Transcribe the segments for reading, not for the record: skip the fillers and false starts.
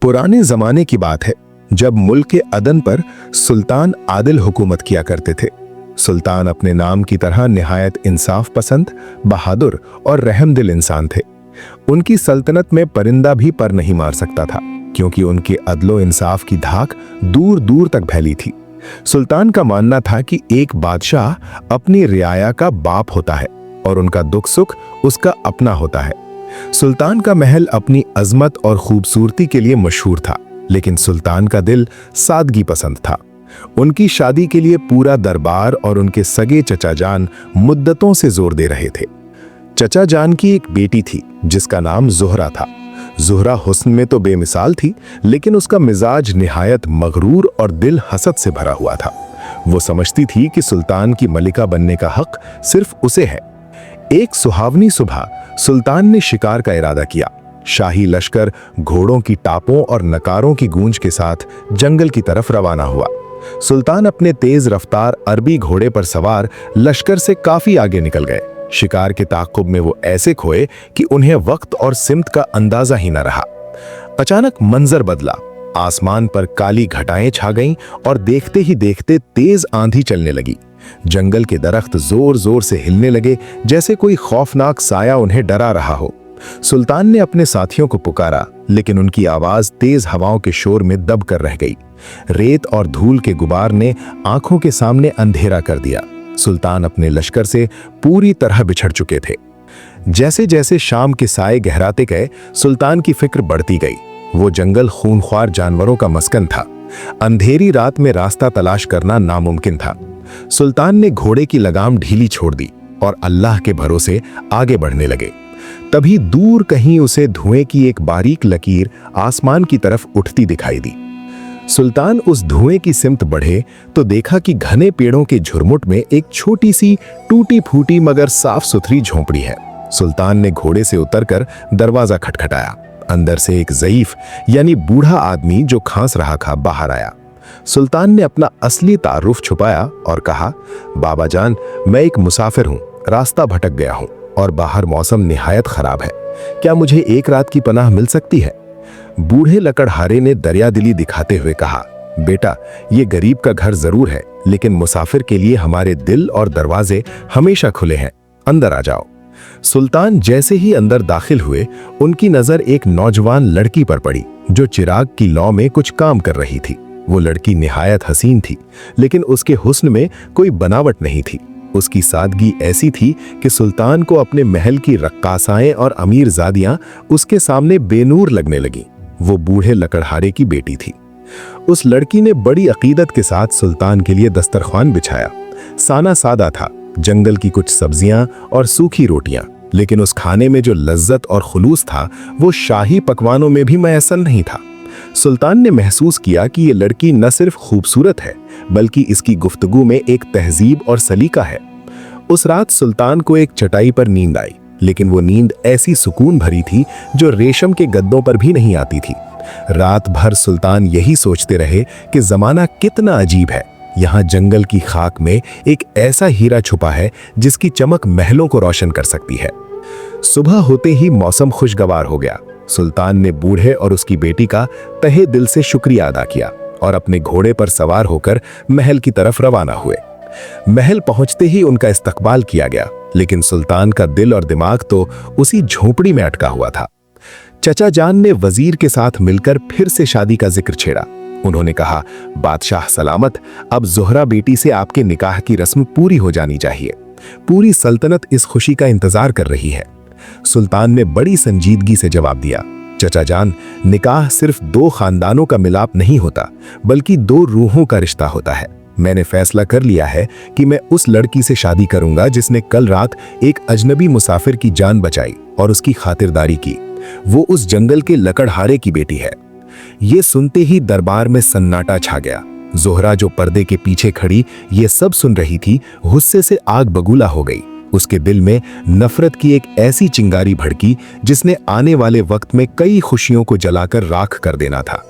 पुराने जमाने की बात है जब मुल्क के अदन पर सुल्तान आदिल हुकूमत किया करते थे। सुल्तान अपने नाम की तरह निहायत इंसाफ पसंद, बहादुर और रहमदिल इंसान थे। उनकी सल्तनत में परिंदा भी पर नहीं मार सकता था, क्योंकि उनके अदलो इंसाफ की धाक दूर दूर तक फैली थी। सुल्तान का मानना था कि एक बादशाह अपनी रियाया का बाप होता है और उनका दुख सुख उसका अपना होता है। सुल्तान का महल अपनी अजमत और खूबसूरती के लिए मशहूर था, लेकिन सुल्तान का दिल सादगी पसंद था। उनकी शादी के लिए पूरा दरबार और उनके सगे चचा जान मुद्दतों से जोर दे रहे थे। चचा जान की एक बेटी थी जिसका नाम ज़ुहरा था। ज़ुहरा हुस्न में तो बेमिसाल थी, लेकिन उसका मिजाज निहायत मगरूर और दिल हसद से भरा हुआ था। वो समझती थी कि सुल्तान की मलिका बनने का हक सिर्फ उसे है। एक सुहावनी सुबह सुल्तान ने शिकार का इरादा किया। शाही लश्कर घोड़ों की टापों और नकारों की गूंज के साथ जंगल की तरफ रवाना हुआ। सुल्तान अपने तेज रफ्तार अरबी घोड़े पर सवार लश्कर से काफी आगे निकल गए। शिकार के ताक़ुब में वो ऐसे खोए कि उन्हें वक्त और सिमत का अंदाजा ही न रहा। अचानक मंजर बदला। आसमान पर काली घटाएं छा गईं और देखते ही देखते तेज आंधी चलने लगी। जंगल के दरख्त जोर जोर से हिलने लगे, जैसे कोई खौफनाक साया उन्हें डरा रहा हो। सुल्तान ने अपने साथियों को पुकारा, लेकिन उनकी आवाज तेज हवाओं के शोर में दब कर रह गई। रेत और धूल के गुबार ने आंखों के सामने अंधेरा कर दिया। सुल्तान अपने लश्कर से पूरी तरह बिछड़ चुके थे। जैसे जैसे शाम के साए गहराते गए, सुल्तान की फिक्र बढ़ती गई। वो जंगल खूनख्वार जानवरों का मस्कन था। अंधेरी रात में रास्ता तलाश करना नामुमकिन था। सुल्तान ने घोड़े की लगाम ढीली छोड़ दी और अल्लाह के भरोसे आगे बढ़ने लगे। तभी दूर कहीं उसे धुएं की एक बारीक लकीर आसमान की तरफ उठती दिखाई दी। सुल्तान उस धुएं की सिमत बढ़े तो देखा कि घने पेड़ों के झुरमुट में एक छोटी सी टूटी फूटी मगर साफ सुथरी झोंपड़ी है। सुल्तान ने घोड़े से उतरकर दरवाजा खटखटाया। अंदर से एक ज़ईफ यानी बूढ़ा आदमी जो खांस रहा था बाहर आया। सुल्तान ने अपना असली तारुफ छुपाया और कहा, बाबा जान, मैं एक मुसाफिर हूँ, रास्ता भटक गया हूँ और बाहर मौसम निहायत खराब है। क्या मुझे एक रात की पनाह मिल सकती है? बूढ़े लकड़हारे ने दरियादिली दिखाते हुए कहा, बेटा, ये गरीब का घर जरूर है, लेकिन मुसाफिर के लिए हमारे दिल और दरवाजे हमेशा खुले हैं। अंदर आ जाओ। सुल्तान जैसे ही अंदर दाखिल हुए, उनकी नजर एक नौजवान लड़की पर पड़ी जो चिराग की लौ में कुछ काम कर रही थी। वो लड़की निहायत हसीन थी, लेकिन उसके हुस्न में कोई बनावट नहीं थी। उसकी सादगी ऐसी थी कि सुल्तान को अपने महल की रक्कासाएं और अमीर ज़ादियां उसके सामने बेनूर लगने लगीं। वो बूढ़े लकड़हारे की बेटी थी। उस लड़की ने बड़ी अकीदत के साथ सुल्तान के लिए दस्तरख्वान बिछाया। साना सादा था, जंगल की कुछ सब्जियां और सूखी रोटियां, लेकिन उस खाने में जो लज्जत और खुलूस था वो शाही पकवानों में भी मैसर नहीं था। सुल्तान ने महसूस किया कि ये लड़की न सिर्फ खूबसूरत है, बल्कि इसकी गुफ्तगू में एक तहजीब और सलीका है। उस रात सुल्तान को एक चटाई पर नींद आई, लेकिन वो नींद ऐसी सुकून भरी थी जो रेशम के गद्दों पर भी नहीं आती थी। रात भर सुल्तान यही सोचते रहे कि जमाना कितना अजीब है। यहाँ जंगल की खाक में एक ऐसा हीरा छुपा है जिसकी चमक महलों को रोशन कर सकती है। सुबह होते ही मौसम खुशगवार हो गया। सुल्तान ने बूढ़े और उसकी बेटी का तहे दिल से शुक्रिया अदा किया और अपने घोड़े पर सवार होकर महल की तरफ रवाना हुए। महल पहुंचते ही उनका इस्तकबाल किया गया, लेकिन सुल्तान का दिल और दिमाग तो उसी झोंपड़ी में अटका हुआ था। चचा जान ने वजीर के साथ मिलकर फिर से शादी का जिक्र छेड़ा। उन्होंने कहा, बादशाह सलामत, अब ज़ुहरा बेटी से आपके निकाह की रस्म पूरी हो जानी चाहिए। पूरी सल्तनत इस खुशी का इंतजार कर रही है। सुल्तान ने बड़ी संजीदगी से जवाब दिया, चचा जान, निकाह सिर्फ दो खानदानों का मिलाप नहीं होता, बल्कि दो रूहों का रिश्ता होता है। मैंने फैसला कर लिया है कि मैं उस लड़की से शादी करूंगा जिसने कल रात एक अजनबी मुसाफिर की जान बचाई और उसकी खातिरदारी की। वो उस जंगल के लकड़हारे की बेटी है। ये सुनते ही दरबार में सन्नाटा छा गया। ज़ुहरा जो पर्दे के पीछे खड़ी ये सब सुन रही थी, गुस्से से आग बगूला हो गई। उसके दिल में नफरत की एक ऐसी चिंगारी भड़की जिसने आने वाले वक्त में कई खुशियों को जलाकर राख कर देना था।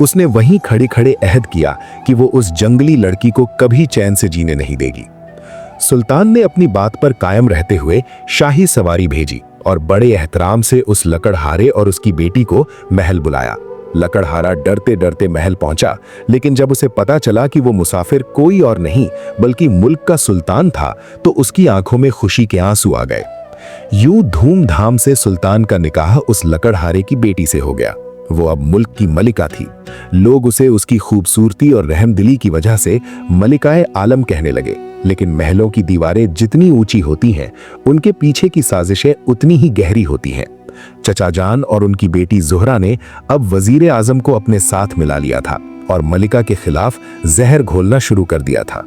उसने वहीं खड़े खड़े अहद किया कि वो उस जंगली लड़की को कभी चैन से जीने नहीं देगी। सुल्तान ने अपनी बात पर कायम रहते हुए शाही सवारी भेजी और बड़े एहतराम से उस लकड़हारे और उसकी बेटी को महल बुलाया। लकड़हारा डरते डरते महल पहुंचा, लेकिन जब उसे पता चला कि वो मुसाफिर कोई और नहीं बल्कि मुल्क का सुल्तान था, तो उसकी आंखों में खुशी के आंसू आ गए। यूं धूमधाम से सुल्तान का निकाह उस लकड़हारे की बेटी से हो गया। वो अब मुल्क की मलिका थी। लोग उसे उसकी खूबसूरती और रहमदिली की वजह से मलिकाए आलम कहने लगे। लेकिन महलों की दीवारें जितनी ऊंची होती हैं, उनके पीछे की साजिशें उतनी ही गहरी होती हैं। चचा जान और उनकी बेटी ज़ोहरा ने अब वजीर आजम को अपने साथ मिला लिया था और मलिका के खिलाफ जहर घोलना शुरू कर दिया था।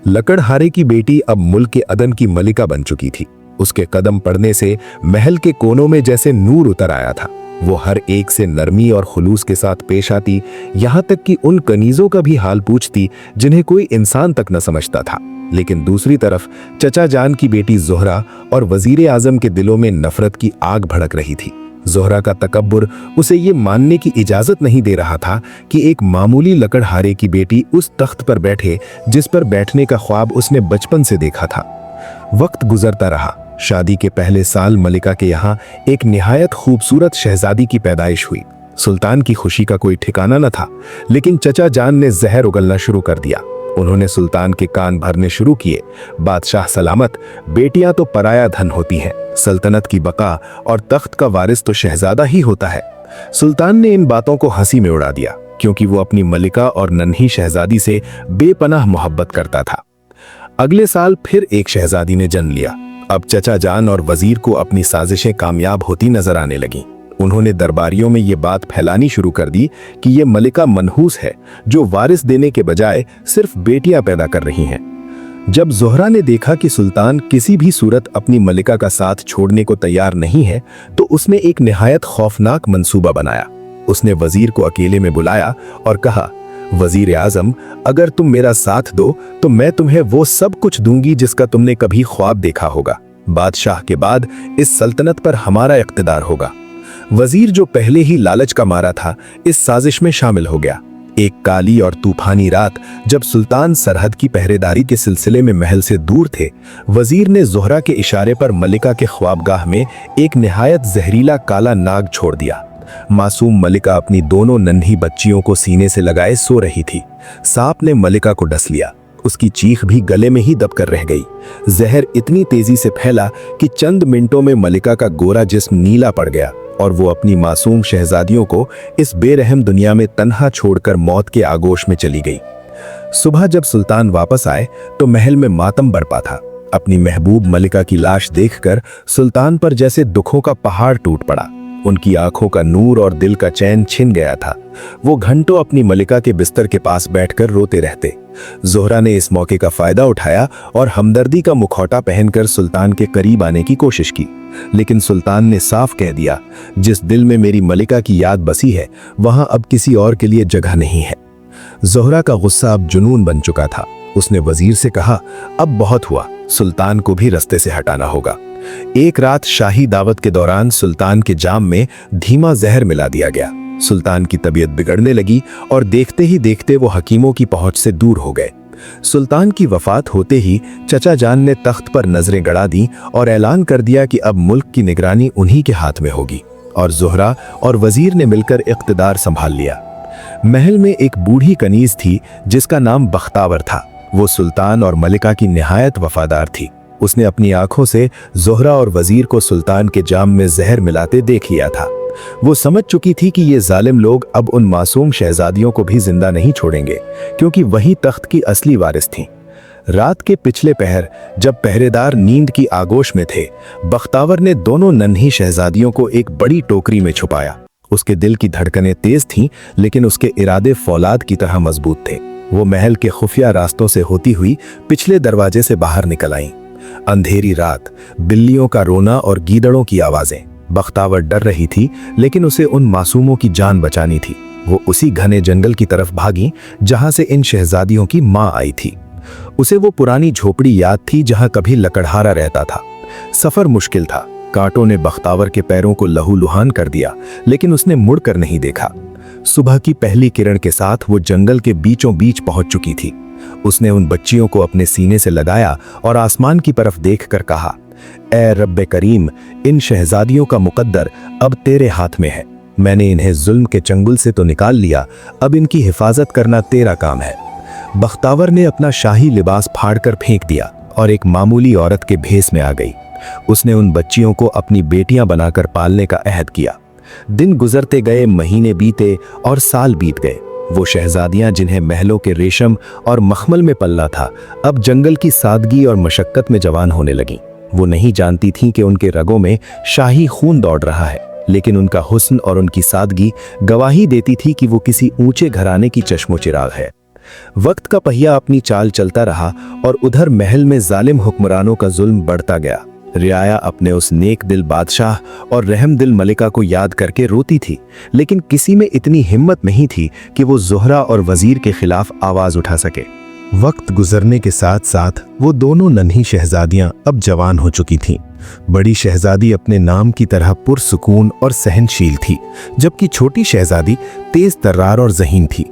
लकड़हारे की बेटी अब मुल्क के अदन की मलिका बन चुकी थी। उसके कदम पड़ने से महल के कोनों में जैसे नूर उतर आया था। वो हर एक से नरमी और खुलूस के साथ पेश आती, यहाँ तक कि उन कनीजों का भी हाल पूछती जिन्हें कोई इंसान तक न समझता था। लेकिन दूसरी तरफ चचा जान की बेटी ज़ोहरा और वजीर आजम के दिलों में नफरत की आग भड़क रही थी। ज़ोहरा का तकब्बुर उसे ये मानने की इजाजत नहीं दे रहा था कि एक मामूली लकड़हारे की बेटी उस तख्त पर बैठे जिस पर बैठने का ख्वाब उसने बचपन से देखा था। वक्त गुजरता रहा। शादी के पहले साल मलिका के यहाँ एक निहायत खूबसूरत शहजादी की पैदाइश हुई। सुल्तान की खुशी का कोई ठिकाना न था, लेकिन चचा जान ने जहर उगलना शुरू कर दिया। उन्होंने सुल्तान के कान भरने शुरू किए, बादशाह सलामत, बेटियां तो पराया धन होती हैं, सल्तनत की बका और तख्त का वारिस तो शहजादा ही होता है। सुल्तान ने इन बातों को हंसी में उड़ा दिया, क्योंकि वो अपनी मलिका और नन्ही शहजादी से बेपनाह मोहब्बत करता था। अगले साल फिर एक शहजादी ने जन्म लिया। अब चचा जान और वजीर को अपनी साजिशें कामयाब होती नजर आने लगीं। उन्होंने दरबारियों में ये बात फैलानी शुरू कर दी कि ये मलिका मनहूस है, जो वारिस देने के बजाय सिर्फ बेटियां पैदा कर रही हैं। जब ज़ोहरा ने देखा कि सुल्तान किसी भी सूरत अपनी मलिका का साथ छोड़ने को तैयार नहीं है, तो उसने एक निहायत खौफनाक मंसूबा बनाया। उसने वजीर को अकेले में बुलाया और कहा, वजीर आजम, अगर तुम मेरा साथ दो तो मैं तुम्हें वो सब कुछ दूंगी जिसका तुमने कभी ख्वाब देखा होगा। बादशाह के बाद इस सल्तनत पर हमारा इख्तिदार होगा। वजीर, जो पहले ही लालच का मारा था, इस साजिश में शामिल हो गया। एक काली और तूफानी रात, जब सुल्तान सरहद की पहरेदारी के सिलसिले में महल से दूर थे, वजीर ने ज़ोहरा के इशारे पर मलिका के ख्वाबगाह में एक निहायत जहरीला काला नाग छोड़ दिया। मासूम मलिका अपनी दोनों नन्ही बच्चियों को सीने से लगाए सो रही थी। सांप ने मलिका को डस लिया। उसकी चीख भी गले में ही दबकर रह गई। जहर इतनी तेजी से फैला कि चंद मिनटों में मलिका का गोरा जिस्म नीला पड़ गया और वो अपनी मासूम शहजादियों को इस बेरहम दुनिया में तन्हा छोड़कर मौत के आगोश में चली गई। सुबह जब सुल्तान वापस आए तो महल में मातम बरपा था। अपनी महबूब मलिका की लाश देखकर सुल्तान पर जैसे दुखों का पहाड़ टूट पड़ा। उनकी आंखों का नूर और दिल का चैन छिन गया था। वो घंटों अपनी मलिका के बिस्तर के पास बैठकर रोते रहते। ज़ोहरा ने इस मौके का फायदा उठाया और हमदर्दी का मुखौटा पहनकर सुल्तान के करीब आने की कोशिश की, लेकिन सुल्तान ने साफ कह दिया, जिस दिल में मेरी मलिका की याद बसी है, वहां अब किसी और के लिए जगह नहीं है। ज़ोहरा का गुस्सा अब जुनून बन चुका था। उसने वजीर से कहा, अब बहुत हुआ, सुल्तान को भी रास्ते से हटाना होगा। एक रात शाही दावत के दौरान सुल्तान के जाम में धीमा जहर मिला दिया गया। सुल्तान की तबीयत बिगड़ने लगी और देखते ही देखते वो हकीमों की पहुंच से दूर हो गए। सुल्तान की वफात होते ही चचा जान ने तख्त पर नजरें गड़ा दी और ऐलान कर दिया कि अब मुल्क की निगरानी उन्हीं के हाथ में होगी, और ज़ोहरा और वजीर ने मिलकर इख्तिदार संभाल लिया। महल में एक बूढ़ी कनीज थी जिसका नाम बख्तावर था। वो सुल्तान और मलिका की निहायत वफादार थी। उसने अपनी आंखों से ज़ोहरा और वजीर को सुल्तान के जाम में जहर मिलाते देख लिया था। वो समझ चुकी थी कि ये जालिम लोग अब उन मासूम शहजादियों को भी जिंदा नहीं छोड़ेंगे, क्योंकि वही तख्त की असली वारिस थीं। रात के पिछले पहर, जब पहरेदार नींद की आगोश में थे, बख्तावर ने दोनों नन्ही शहजादियों को एक बड़ी टोकरी में छुपाया। उसके दिल की धड़कनें तेज थीं, लेकिन उसके इरादे फौलाद की तरह मजबूत थे। वो महल के खुफिया रास्तों से होती हुई पिछले दरवाजे से बाहर निकल आईं। अंधेरी रात, बिल्लियों का रोना और गीदड़ों की आवाजें। बख्तावर डर रही थी, लेकिन उसे उन मासूमों की जान बचानी थी। वो उसी घने जंगल की तरफ भागी जहां से इन शहजादियों की मां आई थी। उसे वो पुरानी झोपड़ी याद थी जहां कभी लकड़हारा रहता था। सफर मुश्किल था। कांटों ने बख्तावर के पैरों को लहूलुहान कर दिया, लेकिन उसने मुड़कर नहीं देखा। सुबह की पहली किरण के साथ वो जंगल के बीचों बीच पहुंच चुकी थी। उसने उन बच्चियों को अपने सीने से लगाया और आसमान की तरफ देखकर कहा, ए रब्बे करीम, इन शहजादियों का मुकद्दर अब तेरे हाथ में है। मैंने इन्हें जुल्म के चंगुल से तो निकाल लिया, अब इनकी हिफाजत करना तेरा काम है। बख्तावर ने अपना शाही लिबास फाड़कर फेंक दिया और एक मामूली औरत के भेस में आ गई। उसने उन बच्चियों को अपनी बेटियां बनाकर पालने का अहद किया। दिन गुजरते गए, महीने बीते और साल बीत गए। वो शहजादियां जिन्हें महलों के रेशम और मखमल में पलना था, अब जंगल की सादगी और मशक्कत में जवान होने लगीं। वो नहीं जानती थीं कि उनके रगों में शाही खून दौड़ रहा है, लेकिन उनका हुस्न और उनकी सादगी गवाही देती थी कि वो किसी ऊंचे घराने की चश्मो चिराग है। वक्त का पहिया अपनी चाल चलता रहा और उधर महल में जालिम हुक्मरानों का जुल्म बढ़ता गया। रियाया अपने उस नेक दिल बादशाह और रहम दिल मलिका को याद करके रोती थी, लेकिन किसी में इतनी हिम्मत नहीं थी कि वो ज़ोहरा और वजीर के खिलाफ आवाज उठा सके। वक्त गुजरने के साथ साथ वो दोनों नन्ही शहजादियां अब जवान हो चुकी थीं। बड़ी शहजादी अपने नाम की तरह पुरसुकून और सहनशील थी, जबकि छोटी शहजादी तेज तर्रार और ज़हीन थी।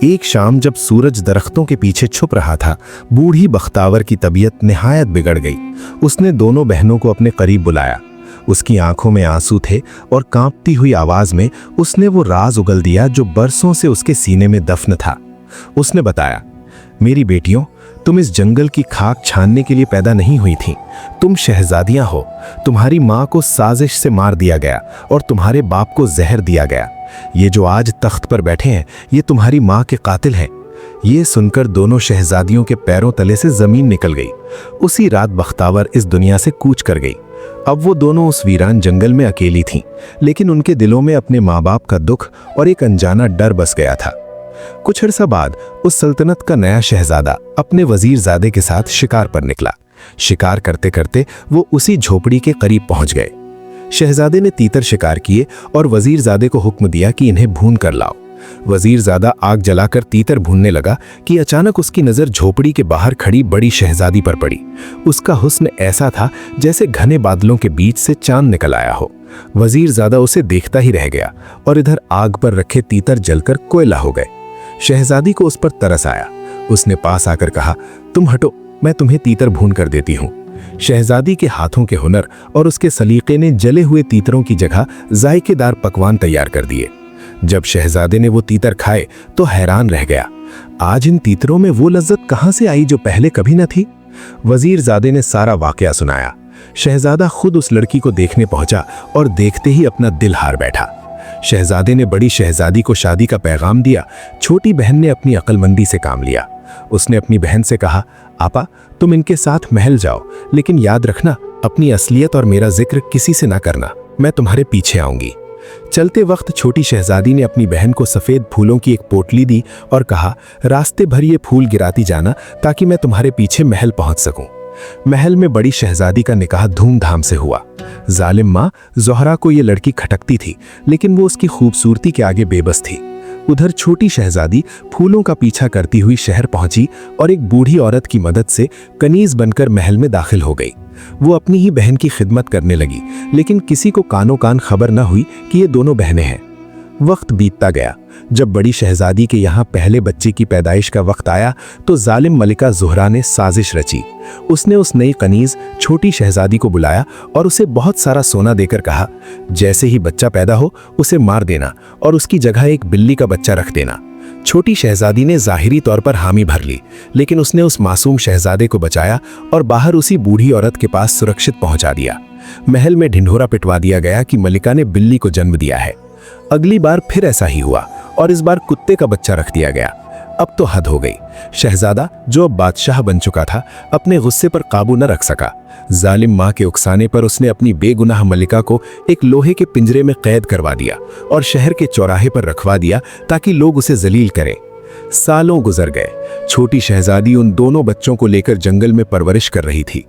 एक शाम जब सूरज दरख्तों के पीछे छुप रहा था, बूढ़ी बख्तावर की तबीयत निहायत बिगड़ गई। उसने दोनों बहनों को अपने करीब बुलाया। उसकी आंखों में आंसू थे और कांपती हुई आवाज में उसने वो राज उगल दिया जो बरसों से उसके सीने में दफन था। उसने बताया, मेरी बेटियों, तुम इस जंगल की खाक छानने के लिए पैदा नहीं हुई थीं। तुम शहजादियां हो। तुम्हारी माँ को साजिश से मार दिया गया और तुम्हारे बाप को जहर दिया गया। ये जो आज तख्त पर बैठे हैं, ये तुम्हारी माँ के कातिल हैं। ये सुनकर दोनों शहजादियों के पैरों तले से जमीन निकल गई। उसी रात बख्तावर इस दुनिया से कूच कर गई। अब वो दोनों उस वीरान जंगल में अकेली थीं, लेकिन उनके दिलों में अपने माँ बाप का दुख और एक अनजाना डर बस गया था। कुछ अर्सा बाद उस सल्तनत का नया शहजादा अपने वजीरजादे के साथ शिकार पर निकला। शिकार करते करते वो उसी झोपड़ी के करीब पहुंच गए। शहजादे ने तीतर शिकार किए और वजीरजादे को हुक्म दिया कि इन्हें भून कर लाओ। वजीरजादा आग जलाकर तीतर भूनने लगा कि अचानक उसकी नजर झोपड़ी के बाहर खड़ी बड़ी शहजादी पर पड़ी। उसका हुस्न ऐसा था जैसे घने बादलों के बीच से चांद निकल आया हो। वजीरजादा उसे देखता ही रह गया और इधर आग पर रखे तीतर जलकर कोयला हो गए। शहजादी को उस पर तरस आया। उसने पास आकर कहा, तुम हटो, मैं तुम्हें तीतर भून कर देती हूँ। शहजादी के हाथों के हुनर और उसके सलीके ने जले हुए तीतरों की जगह जायकेदार पकवान तैयार कर दिए। जब शहजादे ने वो तीतर खाए तो हैरान रह गया। आज इन तीतरों में वो लज्जत कहाँ से आई जो पहले कभी न थी। वजीरजादे ने सारा वाकया सुनाया। शहजादा खुद उस लड़की को देखने पहुंचा और देखते ही अपना दिल हार बैठा। शहजादे ने बड़ी शहजादी को शादी का पैगाम दिया। छोटी बहन ने अपनी अक्लमंदी से काम लिया। उसने अपनी बहन से कहा, आपा, तुम इनके साथ महल जाओ, लेकिन याद रखना, अपनी असलियत और मेरा जिक्र किसी से ना करना। मैं तुम्हारे पीछे आऊंगी। चलते वक्त छोटी शहजादी ने अपनी बहन को सफेद फूलों की एक पोटली दी और कहा, रास्ते भर ये फूल गिराती जाना ताकि मैं तुम्हारे पीछे महल पहुंच सकूं। महल में बड़ी शहजादी का निकाह धूमधाम से हुआ। जालिम माँ ज़ोहरा को ये लड़की खटकती थी, लेकिन वो उसकी खूबसूरती के आगे बेबस थी। उधर छोटी शहजादी फूलों का पीछा करती हुई शहर पहुंची और एक बूढ़ी औरत की मदद से कनीज बनकर महल में दाखिल हो गई। वो अपनी ही बहन की खिदमत करने लगी, लेकिन किसी को कानो कान खबर न हुई कि ये दोनों बहनें हैं। वक्त बीतता गया। जब बड़ी शहजादी के यहाँ पहले बच्चे की पैदाइश का वक्त आया तो जालिम मलिका ज़ोहरा ने साजिश रची। उसने उस नई कनीज छोटी शहजादी को बुलाया और उसे बहुत सारा सोना देकर कहा, जैसे ही बच्चा पैदा हो उसे मार देना और उसकी जगह एक बिल्ली का बच्चा रख देना। छोटी शहजादी ने जाहिरी तौर पर हामी भर ली, लेकिन उसने उस मासूम शहजादे को बचाया और बाहर उसी बूढ़ी औरत के पास सुरक्षित पहुंचा दिया। महल में ढिंढोरा पिटवा दिया गया कि मलिका ने बिल्ली को जन्म दिया है। अगली बार फिर ऐसा ही हुआ और इस बार कुत्ते का बच्चा रख दिया गया। अब तो हद हो गई। शहजादा, जो अब बादशाह बन चुका था, अपने गुस्से पर काबू न रख सका। जालिम माँ के उकसाने पर उसने अपनी बेगुनाह मलिका को एक लोहे के पिंजरे में कैद करवा दिया और शहर के चौराहे पर रखवा दिया ताकि लोग उसे जलील करें। सालों गुजर गए। छोटी शहजादी उन दोनों बच्चों को लेकर जंगल में परवरिश कर रही थी।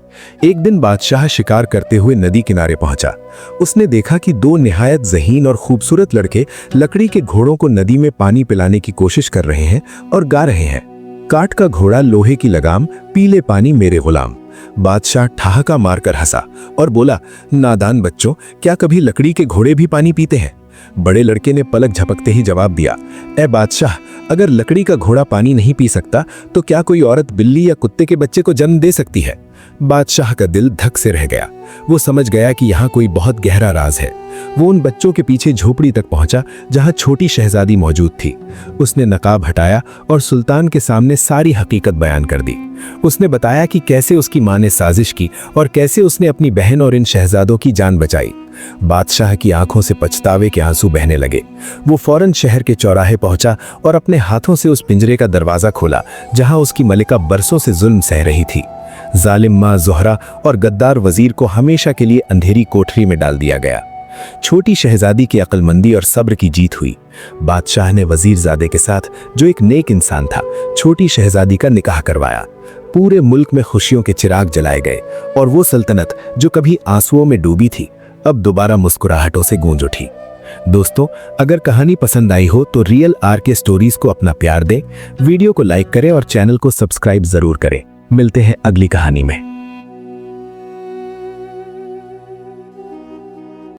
एक दिन बादशाह शिकार करते हुए नदी किनारे पहुंचा। उसने देखा कि दो निहायत ज़हीन और खूबसूरत लड़के लकड़ी के घोड़ों को नदी में पानी पिलाने की कोशिश कर रहे हैं और गा रहे हैं, काट का घोड़ा लोहे की लगाम, पीले पानी मेरे गुलाम। बादशाह ठहाका मारकर हंसा और बोला, नादान बच्चों, क्या कभी लकड़ी के घोड़े भी पानी पीते हैं? बड़े लड़के ने पलक झपकते ही जवाब दिया, ए बादशाह, अगर लकड़ी का घोड़ा पानी नहीं पी सकता तो क्या कोई औरत बिल्ली या कुत्ते के बच्चे को जन्म दे सकती है? बादशाह का दिल धक से रह गया। वो समझ गया कि यहाँ कोई बहुत गहरा राज है। वो उन बच्चों के पीछे झोपड़ी तक पहुंचा जहां छोटी शहजादी मौजूद थी। उसने नकाब हटाया और सुल्तान के सामने सारी हकीकत बयान कर दी। उसने बताया कि कैसे उसकी मां ने साजिश की और कैसे उसने अपनी बहन और इन शहजादों की जान बचाई। बादशाह की आंखों से पछतावे के आंसू बहने लगे। वो फौरन शहर के चौराहे पहुंचा और अपने हाथों से उस पिंजरे का दरवाजा खोला जहां उसकी मलिका बरसों से जुल्म सह रही थी। जालिम मां ज़ोहरा और गद्दार वजीर को हमेशा के लिए अंधेरी कोठरी में डाल दिया गया। छोटी शहजादी की अक्लमंदी और सब्र की जीत हुई। बादशाह ने वजीरजादे के साथ, जो एक नेक इंसान था, छोटी शहजादी का निकाह करवाया। पूरे मुल्क में खुशियों के चिराग जलाए गए और वो सल्तनत जो कभी आंसुओं में डूबी थी, अब दोबारा मुस्कुराहटों से गूंज उठी। दोस्तों, अगर कहानी पसंद आई हो तो रियल RK स्टोरीज को अपना प्यार दें, वीडियो को लाइक करें और चैनल को सब्सक्राइब जरूर करें। मिलते हैं अगली कहानी में।